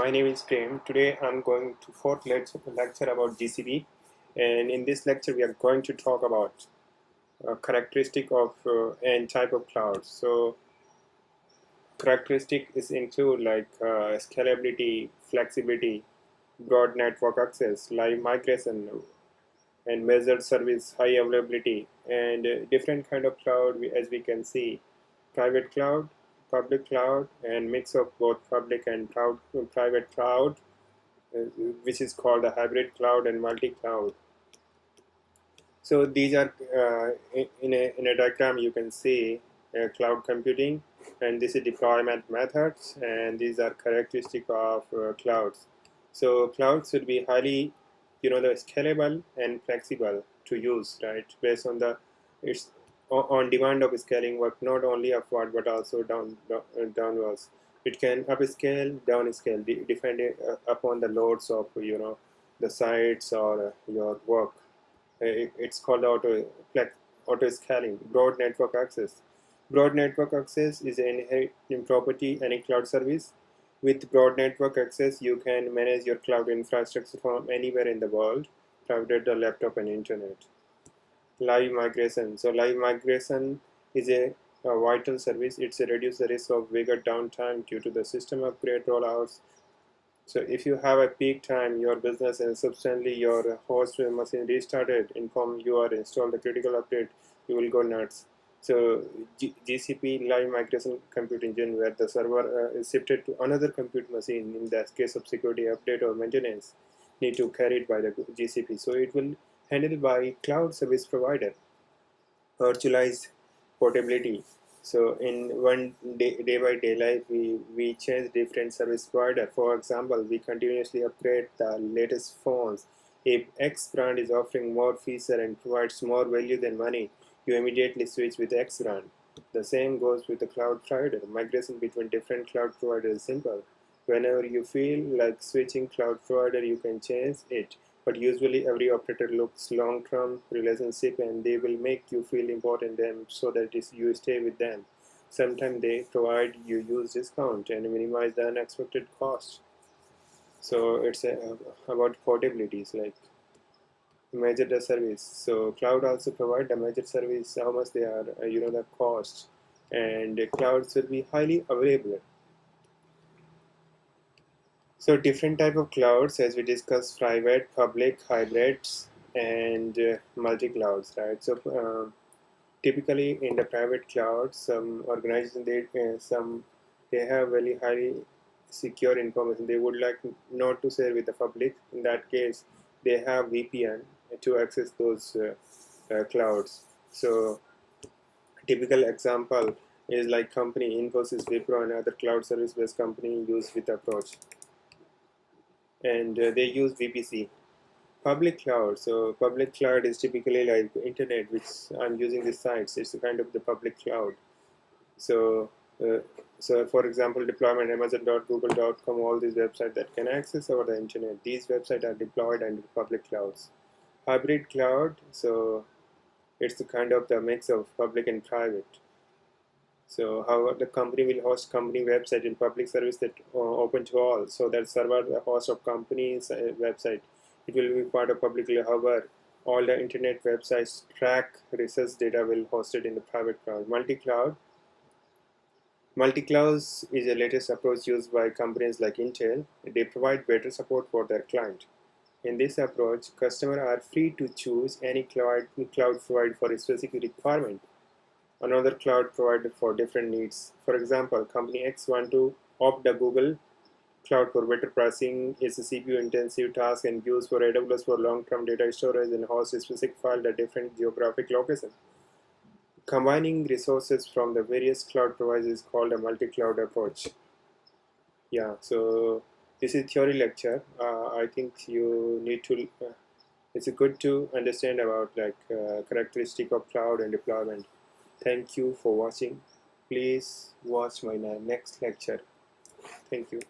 My name is Prem. Today I'm going to fourth lecture about GCP, and in this lecture we are going to talk about characteristic of and type of clouds. So characteristic is include like scalability, flexibility, broad network access, live migration, and measured service, high availability, and different kind of cloud as we can see, private cloud, public cloud, and mix of both public and private cloud, uh, which is called a hybrid cloud and multi-cloud. So these are in a diagram you can see cloud computing, and this is deployment methods, and these are characteristic of clouds. So clouds should be highly, the scalable and flexible to use, right? Based on the it's on demand of scaling work not only upward but also downwards. It can upscale, downscale, depending upon the loads of the sites or your work. It's called auto scaling. Broad network access. Broad network access is an inherent property in any cloud service. With broad network access, you can manage your cloud infrastructure from anywhere in the world, provided the laptop and internet. Live migration. So live migration is a vital service. It's a reduce the risk of bigger downtime due to the system upgrade rollouts. So if you have a peak time, your business and subsequently your host machine restarted, inform you are installed the critical update, you will go nuts. So GCP Live Migration Compute Engine, where the server is shifted to another compute machine in the case of security update or maintenance, need to carry it by the GCP. So it will handled by cloud service provider. Virtualized portability. So in one day by day life, we change different service provider. For example, we continuously upgrade the latest phones. If X brand is offering more feature and provides more value than money, you immediately switch with X brand. The same goes with the cloud provider. Migration between different cloud providers is simple. Whenever you feel like switching cloud provider, you can change it. But usually every operator looks long-term relationship, and they will make you feel important them so that you stay with them. Sometimes they provide you use discount and minimize the unexpected cost. So it's about portabilities, like measure the service. So cloud also provide the measure service, how much they are, the cost, and the clouds will be highly available. So different type of clouds, as we discussed, private, public, hybrids, and multi-clouds, right? So typically in the private cloud, some organizations they have very highly secure information. They would like not to share with the public. In that case, they have VPN to access those clouds. So typical example is like company Infosys, Wipro, and other cloud service-based company use with approach, and they use VPC. Public cloud. So public cloud is typically like internet, which I'm using these sites. It's a kind of the public cloud. So, uh, so for example, deployment Amazon.google.com, all these websites that can access over the internet. These websites are deployed under public clouds. Hybrid cloud. So it's the kind of the mix of public and private. So how the company will host company website in public service that open to all. So that server, the host of company's website, it will be part of publicly. However, all the internet websites track research data will hosted in the private cloud. Multi-cloud. Multi-cloud is the latest approach used by companies like Intel. They provide better support for their client. In this approach, customers are free to choose any cloud provider for a specific requirement. Another cloud provider for different needs. For example, company X want to opt the Google Cloud for better pricing, is a CPU-intensive task and used for AWS for long-term data storage and host a specific file at different geographic locations. Combining resources from the various cloud providers is called a multi-cloud approach. Yeah, so this is theory lecture. I think you need to. It's good to understand about like characteristic of cloud and deployment. Thank you for watching. Please watch my next lecture. Thank you.